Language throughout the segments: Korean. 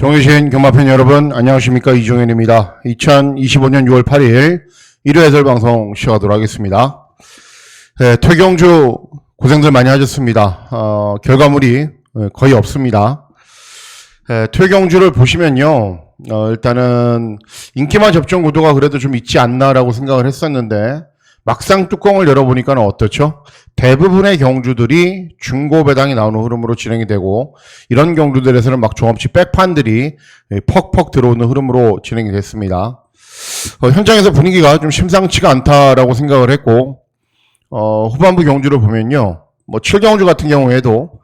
경유신 경마팬 여러분 안녕하십니까, 이종현입니다. 2025년 6월 8일 1회 해설방송 시작하도록 하겠습니다. 퇴경주 고생들 많이 하셨습니다. 결과물이 거의 없습니다. 퇴경주를 보시면요, 일단은 인기만 접종 구도가 그래도 좀 있지 않나라고 생각을 했었는데 막상 뚜껑을 열어보니까 어떻죠? 대부분의 경주들이 중고 배당이 나오는 흐름으로 진행이 되고, 이런 경주들에서는 막 종합치 백판들이 퍽퍽 들어오는 흐름으로 진행이 됐습니다. 현장에서 분위기가 좀 심상치가 않다라고 생각을 했고, 후반부 경주를 보면요, 뭐 7경주 같은 경우에도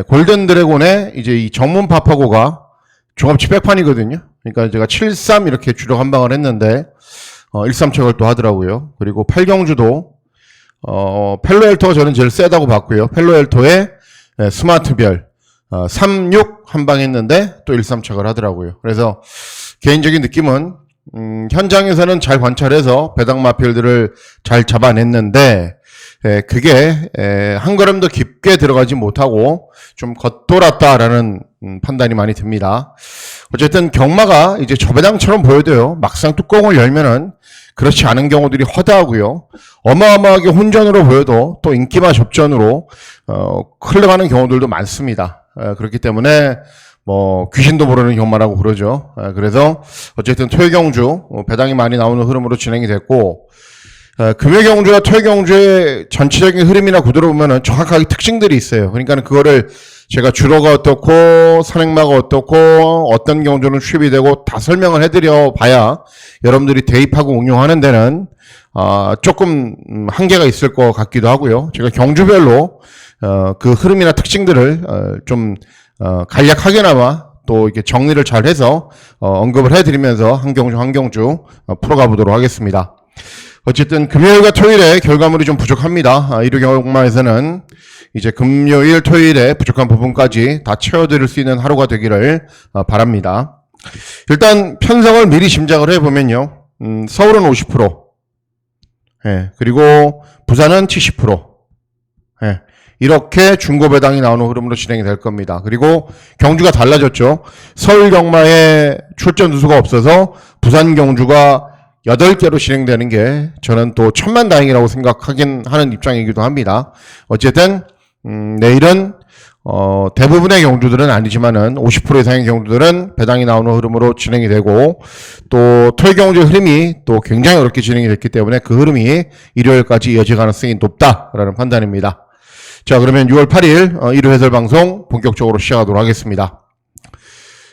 골든 드래곤의 이제 이 정문 파파고가 종합치 백판이거든요. 그러니까 제가 7-3 이렇게 주력 한방을 했는데 1-3척을 또 하더라고요. 그리고 8경주도 펠로엘토가 저는 제일 세다고 봤고요. 펠로엘토의 스마트별 3-6 한방 했는데 또 1-3척을 하더라고요. 그래서 개인적인 느낌은 현장에서는 잘 관찰해서 배당 마필들을 잘 잡아냈는데 그게 한 걸음 더 깊게 들어가지 못하고 좀 겉돌았다라는 판단이 많이 듭니다. 어쨌든 경마가 이제 저배당처럼 보여도요, 막상 뚜껑을 열면은 그렇지 않은 경우들이 허다하고요, 어마어마하게 혼전으로 보여도 또 인기마 접전으로 흘러가는 경우들도 많습니다. 그렇기 때문에 뭐 귀신도 모르는 경마라고 그러죠. 그래서 어쨌든 퇴경주 배당이 많이 나오는 흐름으로 진행이 됐고, 금요경주와 퇴경주의 전체적인 흐름이나 구도를 보면은 정확하게 특징들이 있어요. 그러니까 그거를 제가 주로가 어떻고 선행마가 어떻고 어떤 경주는 수입이 되고 다 설명을 해드려 봐야 여러분들이 대입하고 응용하는 데는 조금 한계가 있을 것 같기도 하고요. 제가 경주별로 그 흐름이나 특징들을 좀 간략하게나마 또 이렇게 정리를 잘 해서 언급을 해드리면서 한 경주 풀어가 보도록 하겠습니다. 어쨌든 금요일과 토요일에 결과물이 좀 부족합니다. 일요 경마에서는 이제 금요일, 토요일에 부족한 부분까지 다 채워드릴 수 있는 하루가 되기를 바랍니다. 일단 편성을 미리 짐작을 해보면요, 서울은 50%, 그리고 부산은 70%, 이렇게 중고 배당이 나오는 흐름으로 진행이 될 겁니다. 그리고 경주가 달라졌죠. 서울 경마에 출전 두수가 없어서 부산 경주가 8개로 진행되는 게 저는 또 천만다행이라고 생각하긴 하는 입장이기도 합니다. 어쨌든 내일은 대부분의 경주들은 아니지만은 50% 이상의 경주들은 배당이 나오는 흐름으로 진행이 되고, 또 토요일 경주 흐름이 또 굉장히 어렵게 진행이 됐기 때문에 그 흐름이 일요일까지 이어질 가능성이 높다라는 판단입니다. 자, 그러면 6월 8일 1회 해설 방송 본격적으로 시작하도록 하겠습니다.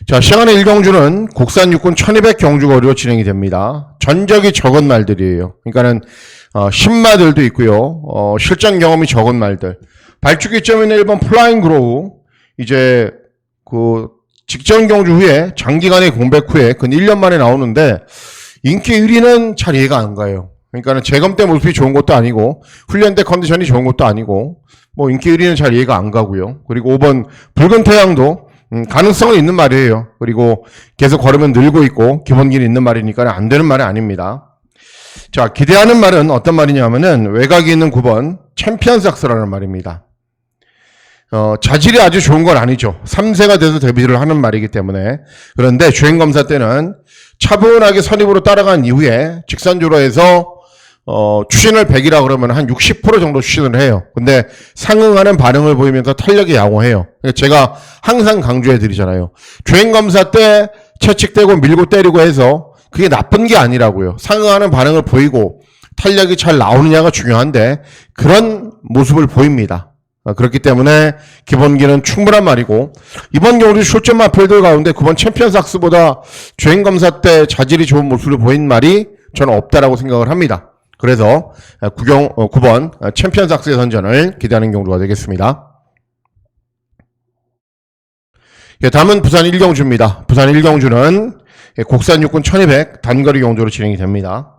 자, 시간의 1경주는 국산 육군 1200 경주거리로 진행이 됩니다. 전적이 적은 말들이에요. 그러니까는 신마들도 있고요, 실전 경험이 적은 말들. 발주기점인 1번 플라잉 그로우, 이제 그 직전 경주 후에 장기간의 공백 후에 근 1년 만에 나오는데 인기 1위는 잘 이해가 안 가요. 그러니까는 재검 때 모습이 좋은 것도 아니고 훈련 때 컨디션이 좋은 것도 아니고 뭐 인기 1위는 잘 이해가 안 가고요. 그리고 5번 붉은 태양도 가능성은 있는 말이에요. 그리고 계속 걸으면 늘고 있고 기본기는 있는 말이니까 안 되는 말은 아닙니다. 자, 기대하는 말은 어떤 말이냐면은 외곽이 있는 9번 챔피언삭스라는 말입니다. 자질이 아주 좋은 건 아니죠. 3세가 돼서 데뷔를 하는 말이기 때문에. 그런데 주행검사 때는 차분하게 선입으로 따라간 이후에 직선주로 해서 추신을 100이라 그러면 한 60% 정도 추신을 해요. 근데 상응하는 반응을 보이면서 탄력이 양호해요. 제가 항상 강조해 드리잖아요. 주행검사 때 채찍대고 밀고 때리고 해서 그게 나쁜 게 아니라고요. 상응하는 반응을 보이고 탄력이 잘 나오느냐가 중요한데 그런 모습을 보입니다. 그렇기 때문에 기본기는 충분한 말이고, 이번 경우도 출전 마필들 가운데 9번 챔피언삭스보다 주행검사 때 자질이 좋은 모습을 보인 말이 저는 없다라고 생각을 합니다. 그래서 9번 챔피언삭스의 선전을 기대하는 경주가 되겠습니다. 다음은 부산 1경주입니다. 부산 1경주는 국산 육군 1200 단거리 경주로 진행이 됩니다.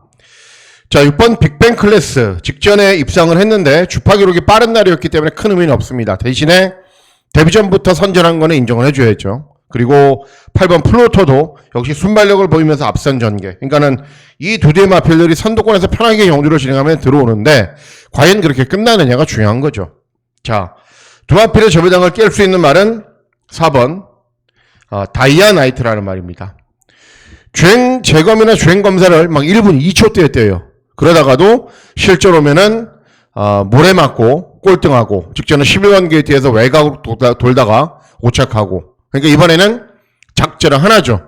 자, 6번 빅뱅 클래스 직전에 입상을 했는데 주파 기록이 빠른 날이었기 때문에 큰 의미는 없습니다. 대신에 데뷔전부터 선전한 거는 인정을 해줘야죠. 그리고 8번 플로터도 역시 순발력을 보이면서 앞선 전개. 그러니까는 이 두 대의 마필들이 선두권에서 편하게 경주를 진행하면 들어오는데 과연 그렇게 끝나느냐가 중요한 거죠. 자, 두 마필의 저배당을 깰 수 있는 말은 4번 다이아나이트라는 말입니다. 주행 제거이나 주행 검사를 막 1분 2초대에 떼요. 그러다가도 실제로 오면은 모래 맞고 꼴등하고 직전에 11번 게이트에서 외곽으로 돌다가 오착하고, 그러니까 이번에는 작전은 하나죠.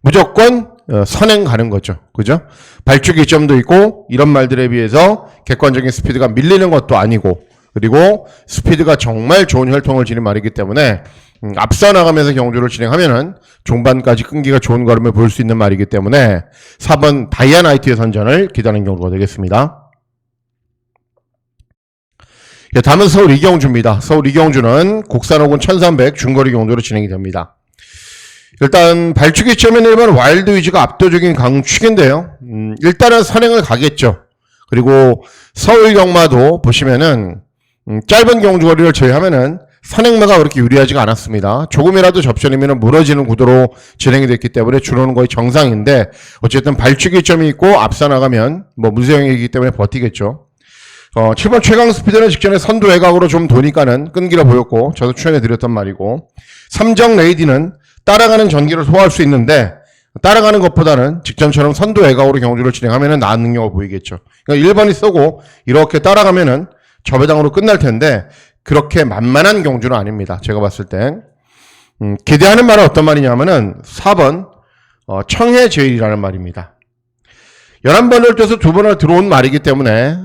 무조건 선행 가는 거죠. 그죠? 발주기 점도 있고 이런 말들에 비해서 객관적인 스피드가 밀리는 것도 아니고, 그리고 스피드가 정말 좋은 혈통을 지닌 말이기 때문에 앞서 나가면서 경주를 진행하면은 종반까지 끈기가 좋은 걸음을 보일 수 있는 말이기 때문에 4번 다이아나이트의 선전을 기다리는 경주가 되겠습니다. 예, 다음은 서울 이경주입니다. 서울 이경주는 국산호군 1300 중거리 경주로 진행이 됩니다. 일단 발주기 점에는 1번 와일드 위즈가 압도적인 강축인데요. 일단은 선행을 가겠죠. 그리고 서울 경마도 보시면은 짧은 경주거리를 제외하면은 선행마가 그렇게 유리하지가 않았습니다. 조금이라도 접전이면 무너지는 구도로 진행이 됐기 때문에 주로는 거의 정상인데, 어쨌든 발주기 점이 있고 앞서 나가면 무세형이기 때문에 버티겠죠. 7번 최강 스피드는 직전에 선두 외곽으로 좀 도니까는 끈기라 보였고 저도 추천해드렸단 말이고, 삼정 레이디는 따라가는 전기를 소화할 수 있는데 따라가는 것보다는 직전처럼 선두 외곽으로 경주를 진행하면 나은 능력을 보이겠죠. 그러니까 1번이 쓰고 이렇게 따라가면은 저배당으로 끝날 텐데 그렇게 만만한 경주는 아닙니다. 제가 봤을 땐. 기대하는 말은 어떤 말이냐면은 4번 청해제일이라는 말입니다. 11번을 뛰어서 2번을 들어온 말이기 때문에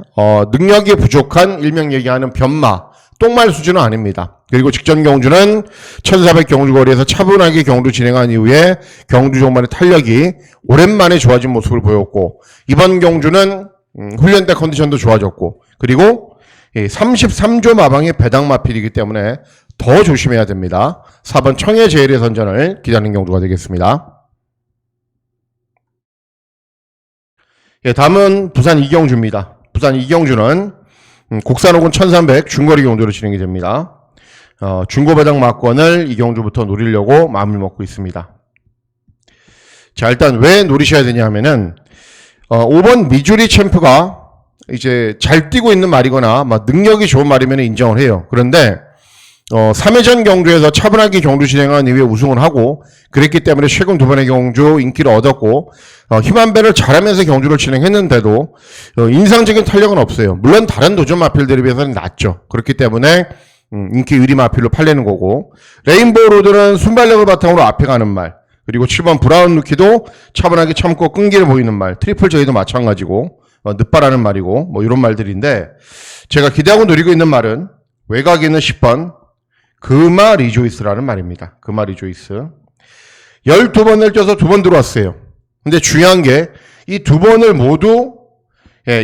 능력이 부족한 일명 얘기하는 변마, 똥말 수준은 아닙니다. 그리고 직전 경주는 1400 경주거리에서 차분하게 경주 진행한 이후에 경주 종반의 탄력이 오랜만에 좋아진 모습을 보였고, 이번 경주는 훈련 때 컨디션도 좋아졌고, 그리고 33조 마방의 배당 마필이기 때문에 더 조심해야 됩니다. 4번 청해제일의 선전을 기다리는 경주가 되겠습니다. 예, 다음은 부산 이경주입니다. 부산 이경주는 국산호군 1300 중거리 경주로 진행이 됩니다. 중고 배당 막권을 이경주부터 노리려고 마음을 먹고 있습니다. 자, 일단 왜 노리셔야 되냐 하면은 5번 미주리 챔프가 이제 잘 뛰고 있는 말이거나 막 능력이 좋은 말이면 인정을 해요. 그런데 3회전 경주에서 차분하게 경주 진행한 이후에 우승을 하고, 그랬기 때문에 최근 2번의 경주 인기를 얻었고, 힘한 배를 잘하면서 경주를 진행했는데도 인상적인 탄력은 없어요. 물론 다른 도전 마필들에 비해서는 낮죠. 그렇기 때문에 인기 유리 마필로 팔리는 거고, 레인보우 로드는 순발력을 바탕으로 앞에 가는 말, 그리고 7번 브라운 루키도 차분하게 참고 끈기를 보이는 말, 트리플 제이도 마찬가지고 늦바라는 말이고 이런 말들인데, 제가 기대하고 노리고 있는 말은 외곽에 있는 10번 그마 리조이스라는 말입니다. 그마 리조이스 12번을 쪄서 2번 들어왔어요. 근데 중요한 게 이 2번을 모두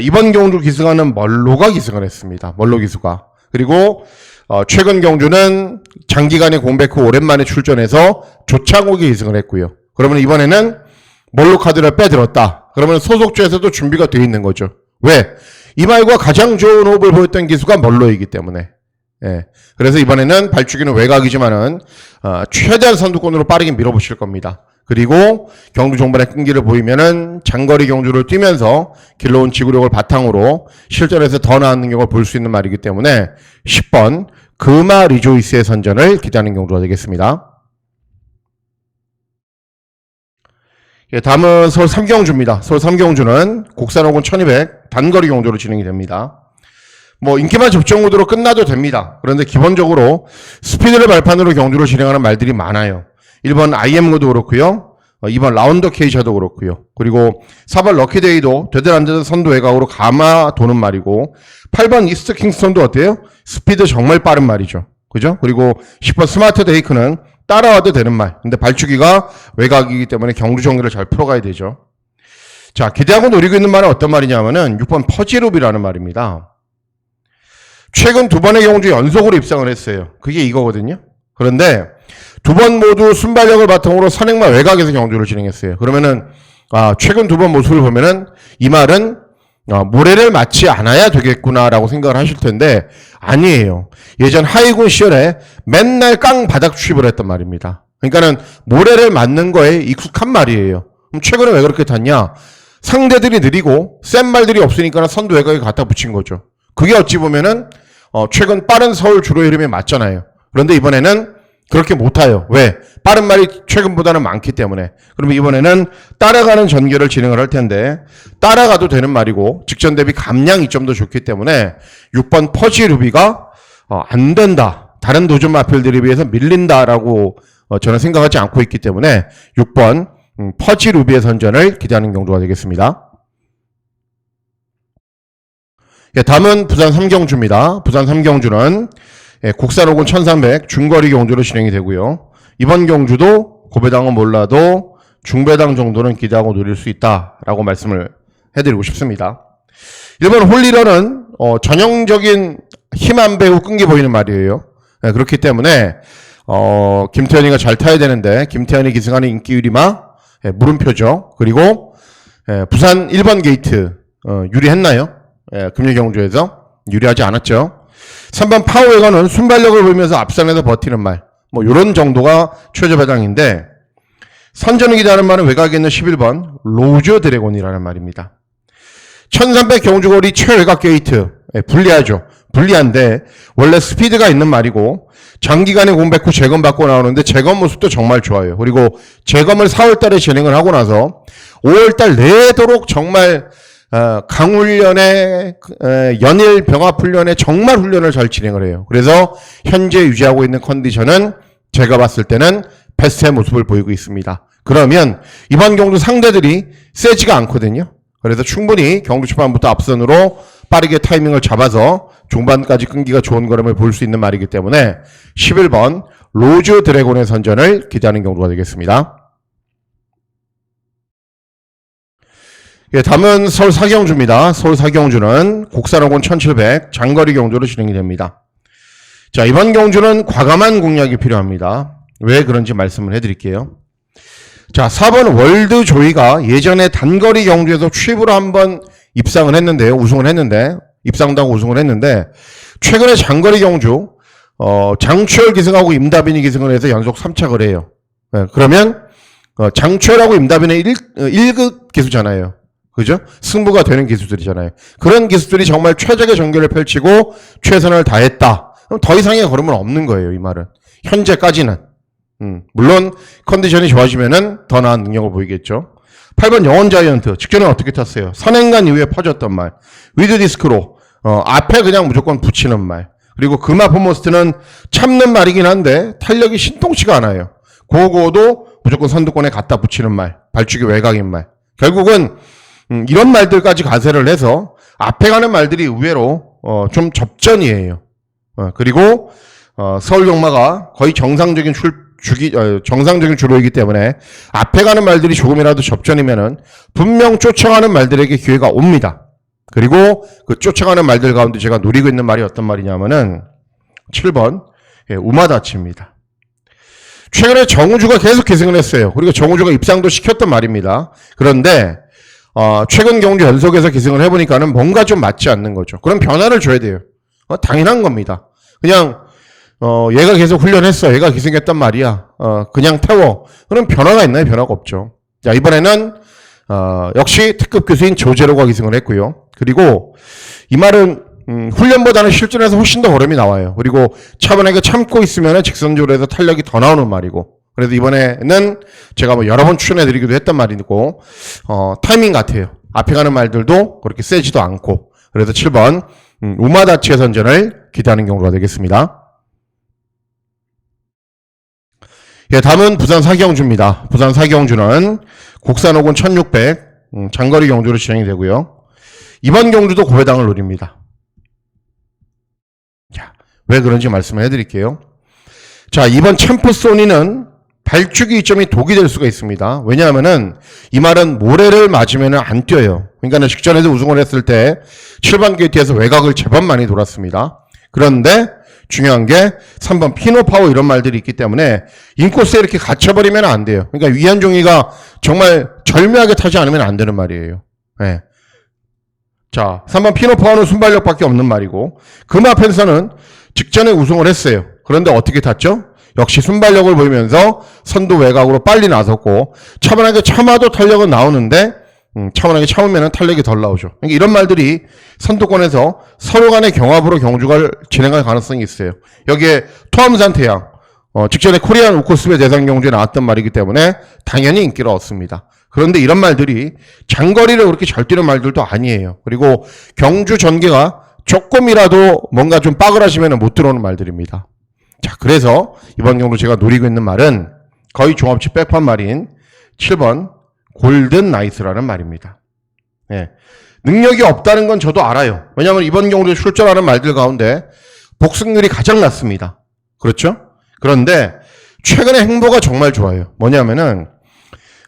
이번 경주 기승하는 멀로가 기승을 했습니다. 멀로 기수가. 그리고 최근 경주는 장기간의 공백 후 오랜만에 출전해서 조창욱이 기승을 했고요. 그러면 이번에는 멀로 카드를 빼들었다. 그러면 소속주에서도 준비가 되어 있는 거죠. 왜? 이 말과 가장 좋은 호흡을 보였던 기수가 멀로이기 때문에. 예. 그래서 이번에는 발주기는 외곽이지만은 최대한 선두권으로 빠르게 밀어붙일 겁니다. 그리고 경주 종반의 끈기를 보이면은 장거리 경주를 뛰면서 길러온 지구력을 바탕으로 실전에서 더 나은 능력을 볼 수 있는 말이기 때문에 10번 그마 리조이스의 선전을 기대하는 경주가 되겠습니다. 예, 다음은 서울 3경주입니다. 서울 3경주는 국산호군 1200 단거리 경주로 진행이 됩니다. 인기만 접종 구도로 끝나도 됩니다. 그런데 기본적으로 스피드를 발판으로 경주를 진행하는 말들이 많아요. 1번 IM고도 그렇고요. 2번 라운더 케이샤도 그렇고요. 그리고 4번 럭키데이도 되든 안 되든 선두 외곽으로 감아 도는 말이고, 8번 이스트 킹스턴도 어때요? 스피드 정말 빠른 말이죠. 그죠? 그리고 10번 스마트 데이크는 따라와도 되는 말. 근데 발주기가 외곽이기 때문에 경주 정리를 잘 풀어가야 되죠. 자, 기대하고 노리고 있는 말은 어떤 말이냐면은 6번 퍼지룹이라는 말입니다. 최근 2번의 경주 연속으로 입상을 했어요. 그게 이거거든요. 그런데 2번 모두 순발력을 바탕으로 선행마 외곽에서 경주를 진행했어요. 그러면은 최근 2번 모습을 보면은 이 말은 모래를 맞지 않아야 되겠구나라고 생각을 하실 텐데 아니에요. 예전 하이군 시절에 맨날 깡 바닥 취입을 했단 말입니다. 그러니까는 모래를 맞는 거에 익숙한 말이에요. 그럼 최근에 왜 그렇게 탔냐? 상대들이 느리고 센 말들이 없으니까 선두 외곽에 갖다 붙인 거죠. 그게 어찌 보면은 최근 빠른 서울 주로의 흐름에 맞잖아요. 그런데 이번에는 그렇게 못 타요. 왜? 빠른 말이 최근보다는 많기 때문에. 그러면 이번에는 따라가는 전개를 진행을 할 텐데 따라가도 되는 말이고 직전 대비 감량이 좀 더 좋기 때문에 6번 퍼지 루비가 안 된다. 다른 도전 마필들에 비해서 밀린다라고 저는 생각하지 않고 있기 때문에 6번 퍼지 루비의 선전을 기대하는 경주가 되겠습니다. 예, 다음은 부산 3경주입니다. 부산 3경주는 국산 5군 1300 중거리 경주로 진행이 되고요. 이번 경주도 고배당은 몰라도 중배당 정도는 기대하고 누릴 수 있다라고 말씀을 해드리고 싶습니다. 1번 홀리런은 전형적인 힘 안 배우 끈기 보이는 말이에요. 네, 그렇기 때문에 김태현이가 잘 타야 되는데 김태현이 기승하는 인기유리마 물음표죠. 그리고 부산 1번 게이트 유리했나요? 금요 경주에서 유리하지 않았죠. 3번 파워웨건은 순발력을 보이면서 앞선에서 버티는 말, 뭐 이런 정도가 최저 배당인데 선전을 기대하는 말은 외곽에 있는 11번 로즈 드래곤이라는 말입니다. 1300 경주거리 최외곽 게이트 불리하죠. 불리한데 원래 스피드가 있는 말이고 장기간의 공백 후 재검 받고 나오는데 재검 모습도 정말 좋아요. 그리고 재검을 4월달에 진행을 하고 나서 5월달 내도록 정말 강훈련에 연일 병합훈련에 정말 훈련을 잘 진행을 해요. 그래서 현재 유지하고 있는 컨디션은 제가 봤을 때는 베스트의 모습을 보이고 있습니다. 그러면 이번 경주 상대들이 세지가 않거든요. 그래서 충분히 경주 초반부터 앞선으로 빠르게 타이밍을 잡아서 중반까지 끈기가 좋은 걸음을 볼 수 있는 말이기 때문에 11번 로즈 드래곤의 선전을 기대하는 경주가 되겠습니다. 예, 다음은 서울 사경주입니다. 서울 사경주는 국산 5군 1700 장거리 경주로 진행이 됩니다. 자, 이번 경주는 과감한 공략이 필요합니다. 왜 그런지 말씀을 해드릴게요. 자, 4번 월드 조이가 예전에 단거리 경주에서 취입으로 한번 입상을 했는데요. 우승을 했는데, 입상도 하고 우승을 했는데, 최근에 장거리 경주, 장추열 기승하고 임다빈이 기승을 해서 연속 3착을 해요. 네, 그러면, 장추열하고 임다빈의 1급 기수잖아요. 그죠? 승부가 되는 기수들이잖아요. 그런 기수들이 정말 최적의 전개를 펼치고 최선을 다했다. 그럼 더 이상의 걸음은 없는 거예요, 이 말은. 현재까지는. 물론 컨디션이 좋아지면은 더 나은 능력을 보이겠죠. 8번 영원 자이언트 직전에 어떻게 탔어요? 선행간 이후에 퍼졌던 말. 위드 디스크로 앞에 그냥 무조건 붙이는 말. 그리고 금화 포모스트는 참는 말이긴 한데 탄력이 신통치가 않아요. 고고도 무조건 선두권에 갖다 붙이는 말. 발주기 외곽인 말. 결국은 이런 말들까지 가세를 해서 앞에 가는 말들이 의외로 좀 접전이에요. 그리고 서울 경마가 거의 정상적인 정상적인 주로이기 때문에 앞에 가는 말들이 조금이라도 접전이면은 분명 쫓아가는 말들에게 기회가 옵니다. 그리고 그 쫓아가는 말들 가운데 제가 노리고 있는 말이 어떤 말이냐면은 7번 우마다치입니다. 최근에 정우주가 계속 계승을 했어요. 그리고 정우주가 입상도 시켰던 말입니다. 그런데 최근 경주 연속에서 기승을 해보니까는 뭔가 좀 맞지 않는 거죠. 그럼 변화를 줘야 돼요. 당연한 겁니다. 그냥 얘가 계속 훈련했어. 얘가 기승했단 말이야. 그냥 태워. 그럼 변화가 있나요? 변화가 없죠. 자, 이번에는 역시 특급 교수인 조제로가 기승을 했고요. 그리고 이 말은 훈련보다는 실전에서 훨씬 더 걸음이 나와요. 그리고 차분하게 참고 있으면 직선적으로 해서 탄력이 더 나오는 말이고. 그래서 이번에는 제가 뭐 여러 번 추천해드리기도 했단 말이고 타이밍 같아요. 앞에 가는 말들도 그렇게 세지도 않고. 그래서 7번 우마다치의 선전을 기대하는 경우가 되겠습니다. 예, 다음은 부산 사경주입니다. 부산 사경주는 국산 5군 1600 장거리 경주로 진행이 되고요. 이번 경주도 고배당을 노립니다. 자, 왜 그런지 말씀을 해드릴게요. 자, 이번 챔프 소니는 발주기 이점이 독이 될 수가 있습니다. 왜냐하면은 이 말은 모래를 맞으면 안 뛰어요. 그러니까 직전에도 우승을 했을 때 7번 게이트에서 외곽을 제법 많이 돌았습니다. 그런데 중요한 게 3번 피노파워 이런 말들이 있기 때문에 인코스에 이렇게 갇혀버리면 안 돼요. 그러니까 위안종이가 정말 절묘하게 타지 않으면 안 되는 말이에요. 네. 자, 3번 피노파워는 순발력밖에 없는 말이고 금화 펜서는 직전에 우승을 했어요. 그런데 어떻게 탔죠? 역시 순발력을 보이면서 선두 외곽으로 빨리 나섰고 차분하게 참아도 탄력은 나오는데 차분하게 참으면 탄력이 덜 나오죠. 그러니까 이런 말들이 선두권에서 서로 간의 경합으로 경주가 진행할 가능성이 있어요. 여기에 토암산 태양 직전에 코리안 우코스배 대상 경주에 나왔던 말이기 때문에 당연히 인기를 얻습니다. 그런데 이런 말들이 장거리를 그렇게 잘 뛰는 말들도 아니에요. 그리고 경주 전개가 조금이라도 뭔가 좀 빠글하시면 못 들어오는 말들입니다. 자, 그래서 이번 경주 제가 노리고 있는 말은 거의 종합치 백판 말인 7번 골든 나이스라는 말입니다. 네. 능력이 없다는 건 저도 알아요. 왜냐하면 이번 경주에 출전하는 말들 가운데 복승률이 가장 낮습니다. 그렇죠? 그런데 최근에 행보가 정말 좋아요. 뭐냐면은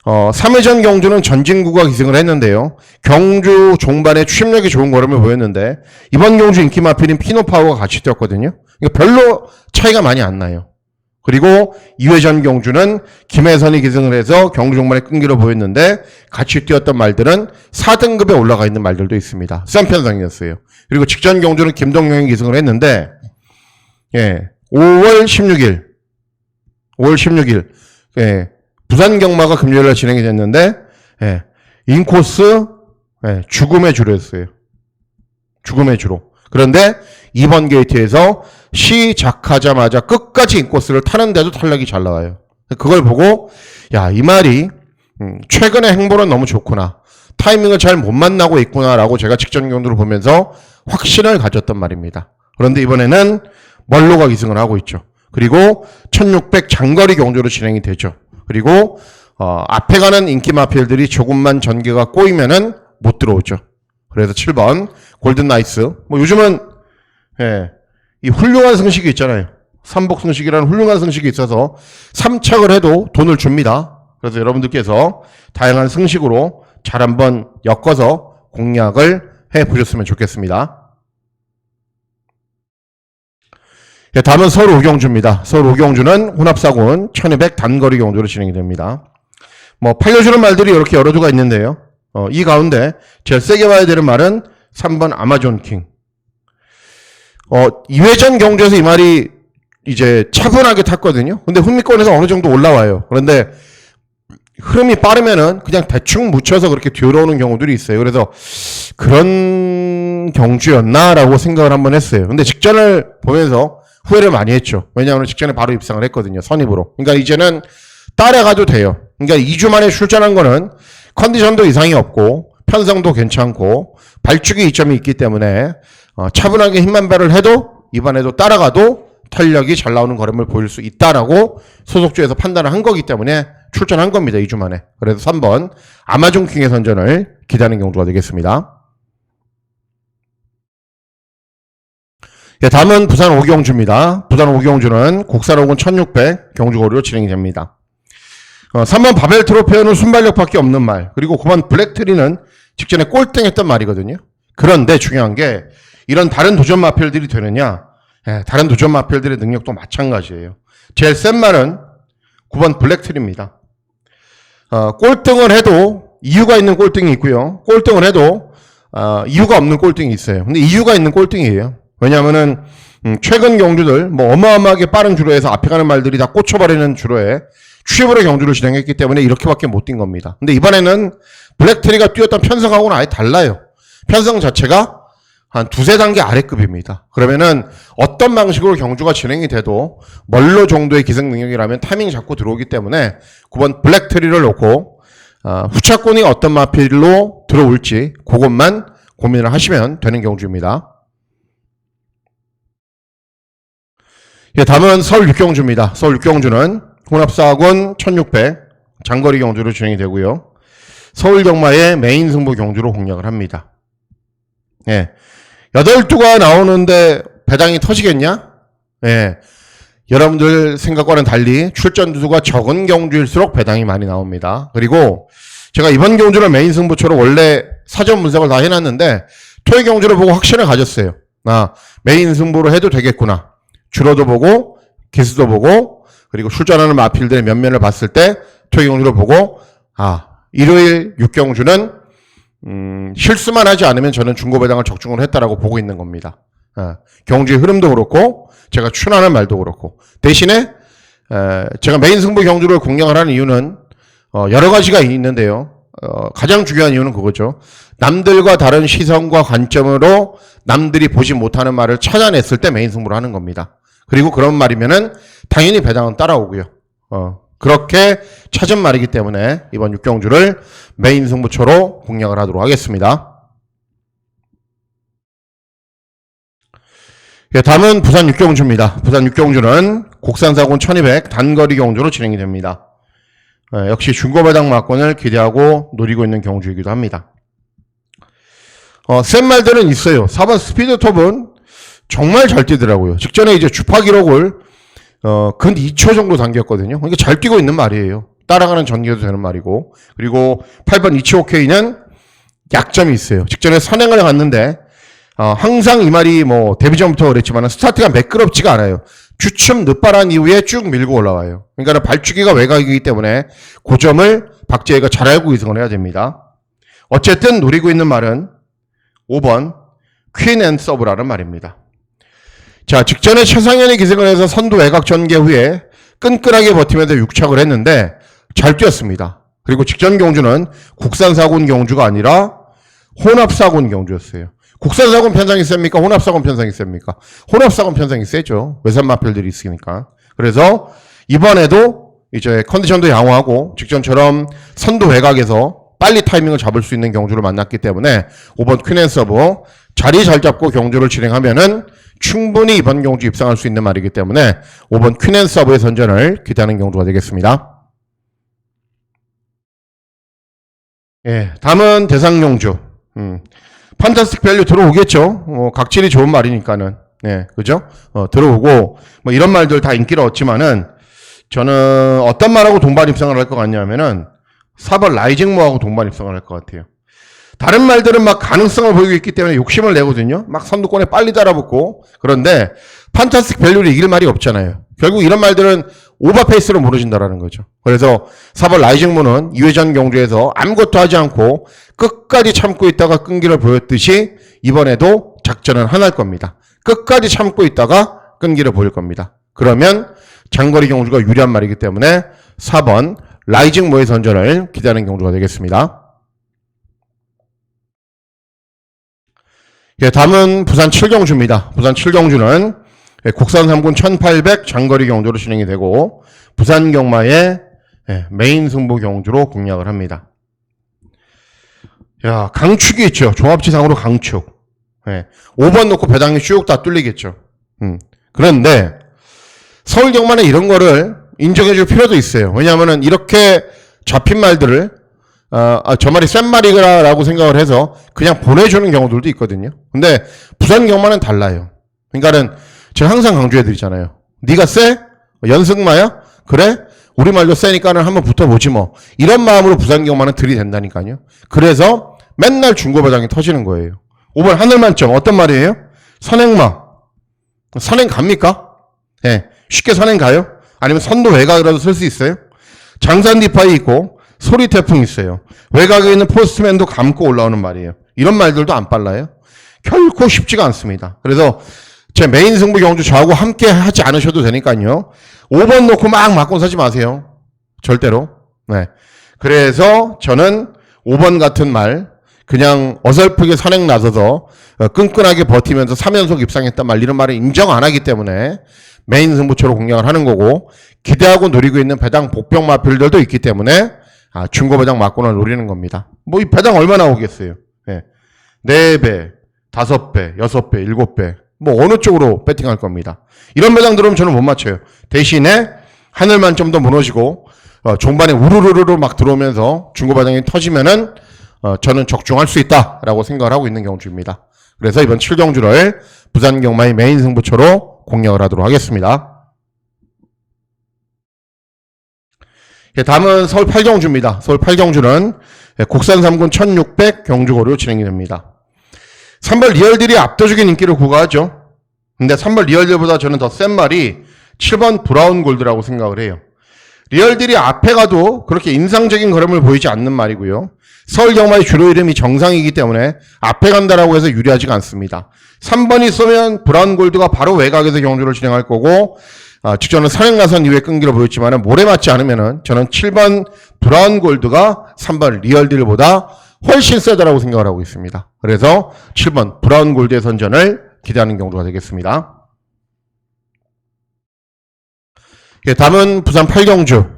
3회전 경주는 전진구가 기승을 했는데요. 경주 종반에 추임력이 좋은 걸음을 보였는데 이번 경주 인기 마필인 피노파워가 같이 뛰었거든요. 그러니까 별로 차이가 많이 안 나요. 그리고 2회전 경주는 김혜선이 기승을 해서 경주 종반에 끈기를 보였는데 같이 뛰었던 말들은 4등급에 올라가 있는 말들도 있습니다. 싼 편성이었어요. 그리고 직전 경주는 김동영이 기승을 했는데 5월 16일 부산 경마가 금요일에 진행이 됐는데 인코스 죽음의 주로였어요. 죽음의 주로. 그런데 이번 게이트에서 시작하자마자 끝까지 인코스를 타는데도 탄력이 잘 나와요. 그걸 보고 야, 이 말이 최근의 행보는 너무 좋구나. 타이밍을 잘 못 만나고 있구나라고 제가 직전 경주를 보면서 확신을 가졌던 말입니다. 그런데 이번에는 멀로가 기승을 하고 있죠. 그리고 1600 장거리 경주로 진행이 되죠. 그리고 앞에 가는 인기 마필들이 조금만 전개가 꼬이면은 못 들어오죠. 그래서 7번 골든 나이스. 뭐 요즘은 이 훌륭한 승식이 있잖아요. 삼복 승식이라는 훌륭한 승식이 있어서 3착을 해도 돈을 줍니다. 그래서 여러분들께서 다양한 승식으로 잘 한번 엮어서 공략을 해 보셨으면 좋겠습니다. 다음은 서울 오경주입니다. 서울 오경주는 혼합사군 1200 단거리 경주로 진행이 됩니다. 팔려주는 말들이 이렇게 여러 주가 있는데요. 이 가운데 제일 세게 봐야 되는 말은 3번 아마존 킹. 2회전 경주에서 이 말이 이제 차분하게 탔거든요. 근데 흥미권에서 어느 정도 올라와요. 그런데 흐름이 빠르면은 그냥 대충 묻혀서 그렇게 들어오는 경우들이 있어요. 그래서 그런 경주였나라고 생각을 한번 했어요. 근데 직전을 보면서 후회를 많이 했죠. 왜냐하면 직전에 바로 입상을 했거든요. 선입으로. 그러니까 이제는 따라가도 돼요. 그러니까 2주 만에 출전한 거는 컨디션도 이상이 없고 편성도 괜찮고 발주기 이점이 있기 때문에 차분하게 힘만 발을 해도 이번에도 따라가도 탄력이 잘 나오는 걸음을 보일 수 있다라고 소속주에서 판단을 한 거기 때문에 출전한 겁니다. 2주 만에. 그래서 3번 아마존 킹의 선전을 기대하는 경주가 되겠습니다. 다음은 부산 오경주입니다. 부산 오경주는 국산 오군 1600 경주거리로 진행이 됩니다. 3번 바벨 트로페어는 순발력밖에 없는 말, 그리고 9번 블랙트리는 직전에 꼴등했던 말이거든요. 그런데 중요한 게 이런 다른 도전 마필들이 되느냐? 다른 도전 마필들의 능력도 마찬가지예요. 제일 센 말은 9번 블랙트리입니다. 꼴등을 해도 이유가 있는 꼴등이 있고요. 꼴등을 해도 이유가 없는 꼴등이 있어요. 근데 이유가 있는 꼴등이에요. 왜냐하면은 최근 경주들 어마어마하게 빠른 주로에서 앞에 가는 말들이 다 꽂혀버리는 주로에 취업으로 경주를 진행했기 때문에 이렇게밖에 못 뛴 겁니다. 근데 이번에는 블랙트리가 뛰었던 편성하고는 아예 달라요. 편성 자체가 한 두세 단계 아래급입니다. 그러면은 어떤 방식으로 경주가 진행이 돼도 멀로 정도의 기승 능력이라면 타이밍 잡고 들어오기 때문에 9번 블랙트리를 놓고 후차권이 어떤 마필로 들어올지 그것만 고민을 하시면 되는 경주입니다. 다음은 서울 육경주입니다. 서울 육경주는 혼합사군 1600 장거리 경주로 진행이 되고요. 서울 경마의 메인 승부 경주로 공략을 합니다. 8두가 나오는데 배당이 터지겠냐? 여러분들 생각과는 달리 출전 두수가 적은 경주일수록 배당이 많이 나옵니다. 그리고 제가 이번 경주를 메인 승부처럼 원래 사전 분석을 다 해놨는데 토요 경주를 보고 확신을 가졌어요. 메인 승부로 해도 되겠구나. 주로도 보고 기수도 보고 그리고 출전하는 마필들의 면면을 봤을 때 토요 경주를 보고 일요일 6경주는 실수만 하지 않으면 저는 중고배당을 적중을 했다라고 보고 있는 겁니다. 경주의 흐름도 그렇고 제가 추천하는 말도 그렇고 대신에 제가 메인 승부 경주를 공략을 하는 이유는 여러 가지가 있는데요. 가장 중요한 이유는 그거죠. 남들과 다른 시선과 관점으로 남들이 보지 못하는 말을 찾아냈을 때 메인 승부를 하는 겁니다. 그리고 그런 말이면은 당연히 배당은 따라오고요. 그렇게 찾은 말이기 때문에 이번 6경주를 메인 승부처로 공략을 하도록 하겠습니다. 예, 다음은 부산 6경주입니다. 부산 6경주는 국산사군 1200 단거리 경주로 진행이 됩니다. 역시 중고배당 막권을 기대하고 노리고 있는 경주이기도 합니다. 센 말들은 있어요. 4번 스피드톱은 정말 잘 뛰더라고요. 직전에 이제 주파 기록을 근 2초 정도 당겼거든요. 그러니까 잘 뛰고 있는 말이에요. 따라가는 전개도 되는 말이고. 그리고 8번 이치오케이는 약점이 있어요. 직전에 선행을 갔는데 항상 이 말이 뭐 데뷔 전부터 그랬지만 스타트가 매끄럽지가 않아요. 주춤 늦바란 이후에 쭉 밀고 올라와요. 그러니까 발주기가 외곽이기 때문에 그 점을 박재희가 잘 알고 이승을 해야 됩니다. 어쨌든 노리고 있는 말은 5번 퀸 앤 서브라는 말입니다. 자, 직전에 최상현이 기승을 해서 선두 외곽 전개 후에 끈끈하게 버티면서 육착을 했는데 잘 뛰었습니다. 그리고 직전 경주는 국산사군 경주가 아니라 혼합사군 경주였어요. 국산사군 편성이 셉니까? 혼합사군 편성이 셉니까? 혼합사군 편성이 세죠. 외산마필들이 있으니까. 그래서 이번에도 이제 컨디션도 양호하고 직전처럼 선두 외곽에서 빨리 타이밍을 잡을 수 있는 경주를 만났기 때문에 5번 퀸앤서브 자리 잘 잡고 경주를 진행하면은 충분히 이번 경주 입상할 수 있는 말이기 때문에 5번 퀸앤서브의 선전을 기대하는 경주가 되겠습니다. 예, 다음은 대상경주. 판타스틱 밸류 들어오겠죠. 각질이 좋은 말이니까는. 네, 그죠? 들어오고, 뭐 이런 말들 다 인기를 얻지만은, 저는 어떤 말하고 동반 입상을 할 것 같냐면은, 4번 라이징모하고 동반 입상을 할 것 같아요. 다른 말들은 막 가능성을 보이고 있기 때문에 욕심을 내거든요. 막 선두권에 빨리 달아붙고. 그런데, 판타스틱 밸류를 이길 말이 없잖아요. 결국 이런 말들은 오버페이스로 무너진다라는 거죠. 그래서 4번 라이징모는 2회전 경주에서 아무것도 하지 않고 끝까지 참고 있다가 끈기를 보였듯이 이번에도 작전은 하나일 겁니다. 끝까지 참고 있다가 끈기를 보일 겁니다. 그러면 장거리 경주가 유리한 말이기 때문에 4번 라이징모의 선전을 기대하는 경주가 되겠습니다. 예, 다음은 부산 7경주입니다. 부산 7경주는 국산 3군 1800 장거리 경주로 진행이 되고 부산 경마의 메인 승부 경주로 공략을 합니다. 야, 강축이 있죠. 종합지상으로 강축. 5번 놓고 배당이 쭉 다 뚫리겠죠. 그런데 서울 경마는 이런 거를 인정해 줄 필요도 있어요. 왜냐하면은 이렇게 잡힌 말들을 저 말이 센 말이라고 생각을 해서 그냥 보내주는 경우들도 있거든요. 근데 부산 경마는 달라요. 그러니까는 제가 항상 강조해드리잖아요. 네가 세? 연승마야? 그래? 우리 말도 세니까는 한번 붙어보지 뭐. 이런 마음으로 부산 경마는 들이댄다니까요. 그래서 맨날 중고배당이 터지는 거예요. 5번 하늘만점 어떤 말이에요? 선행마. 선행 갑니까? 예. 쉽게 선행 가요? 아니면 선도 외곽이라도 쓸 수 있어요? 장산 디파이 있고 소리 태풍 있어요. 외곽에 있는 포스트맨도 감고 올라오는 말이에요. 이런 말들도 안 빨라요. 결코 쉽지가 않습니다. 그래서 제 메인 승부 경주 저하고 함께 하지 않으셔도 되니까요. 5번 놓고 막 맞고 서지 마세요. 절대로. 네. 그래서 저는 5번 같은 말, 그냥 어설프게 선행 나서서 끈끈하게 버티면서 3연속 입상했단 말, 이런 말을 인정 안 하기 때문에 메인 승부처로 공략을 하는 거고, 기대하고 노리고 있는 배당 복병 마필들도 있기 때문에 중고 배당 맞고는 노리는 겁니다. 뭐 이 배당 얼마나 오겠어요? 네. 4배, 5배, 6배, 7배. 뭐 어느 쪽으로 배팅할 겁니다. 이런 배당 들어오면 저는 못 맞춰요. 대신에 하늘만 좀 더 무너지고 종반에 우르르르 막 들어오면서 중고 배당이 터지면은 저는 적중할 수 있다라고 생각을 하고 있는 경주입니다. 그래서 이번 7경주를 부산 경마의 메인 승부처로 공략을 하도록 하겠습니다. 다음은 서울 8경주입니다. 서울 8경주는 국산 3군 1600 경주고로 진행이 됩니다. 3번 리얼딜이 압도적인 인기를 구가하죠. 근데 3번 리얼딜보다 저는 더 센 말이 7번 브라운 골드라고 생각을 해요. 리얼딜이 앞에 가도 그렇게 인상적인 걸음을 보이지 않는 말이고요. 서울 경마의 주로 이름이 정상이기 때문에 앞에 간다라고 해서 유리하지가 않습니다. 3번이 쏘면 브라운 골드가 바로 외곽에서 경주를 진행할 거고, 직전은 선행 나선 이후에 끈기를 보였지만 모래 맞지 않으면은 저는 7번 브라운 골드가 3번 리얼딜보다 훨씬 세다라고 생각을 하고 있습니다. 그래서 7번 브라운 골드의 선전을 기대하는 경주가 되겠습니다. 예, 다음은 부산 8경주,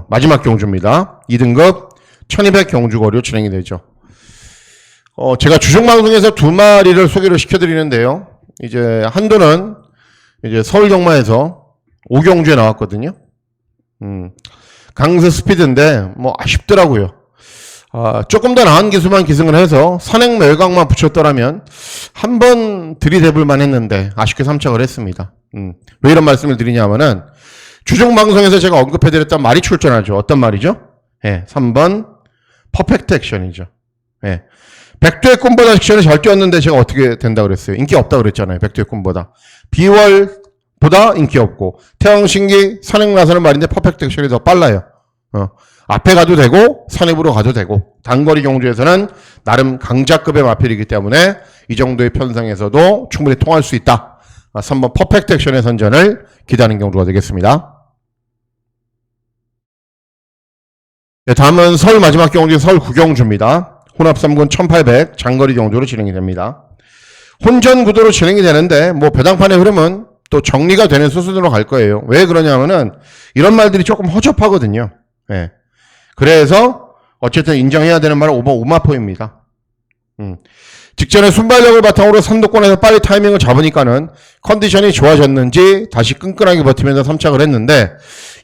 마지막 경주입니다. 2등급 1200 경주 거리로 진행이 되죠. 제가 주중방송에서 두 마리를 소개를 시켜드리는데요. 이제 한도는 이제 서울 경마에서 5경주에 나왔거든요. 강스 스피드인데, 뭐, 아쉽더라고요. 조금 더 나은 기수만 기승을 해서 선행 매각만 붙였더라면 한 번 들이대볼만 했는데 아쉽게 삼착을 했습니다. 왜 이런 말씀을 드리냐면은 주중방송에서 제가 언급해드렸던 말이 출전하죠. 어떤 말이죠? 예, 3번 퍼펙트 액션이죠. 예. 백두의 꿈보다 액션이 잘 뛰었는데 제가 어떻게 된다 그랬어요? 인기 없다 그랬잖아요. 백두의 꿈보다. 비월보다 인기 없고 태왕신기 선행 나서는 말인데 퍼펙트 액션이 더 빨라요. 앞에 가도 되고 선입으로 가도 되고 단거리 경주에서는 나름 강자급의 마필이기 때문에 이 정도의 편성에서도 충분히 통할 수 있다. 3번 퍼펙트 액션의 선전을 기대하는 경주가 되겠습니다. 네, 다음은 서울 마지막 경주 서울 9경주입니다. 혼합 3군 1800 장거리 경주로 진행이 됩니다. 혼전 구도로 진행이 되는데 뭐 배당판의 흐름은 또 정리가 되는 수순으로 갈 거예요. 왜 그러냐면은 이런 말들이 조금 허접하거든요. 네. 그래서 어쨌든 인정해야 되는 말은 5번 우마포입니다. 직전에 순발력을 바탕으로 선두권에서 빨리 타이밍을 잡으니까는 컨디션이 좋아졌는지 다시 끈끈하게 버티면서 삼착을 했는데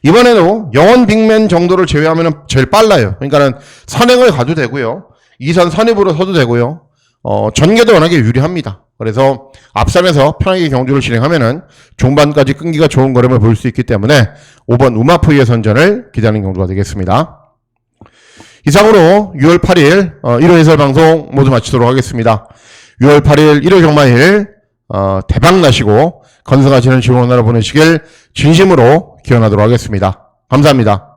이번에도 영원 빅맨 정도를 제외하면 제일 빨라요. 그러니까는 선행을 가도 되고요. 2선 선입으로 서도 되고요. 전개도 워낙에 유리합니다. 그래서 앞선에서 편하게 경주를 진행하면은 중반까지 끈기가 좋은 걸음을 볼 수 있기 때문에 5번 우마포의 선전을 기대하는 경주가 되겠습니다. 이상으로 6월 8일 1호 해설 방송 모두 마치도록 하겠습니다. 6월 8일 1호 경마일 대박 나시고 건승하시는 즐거운 하루 보내시길 진심으로 기원하도록 하겠습니다. 감사합니다.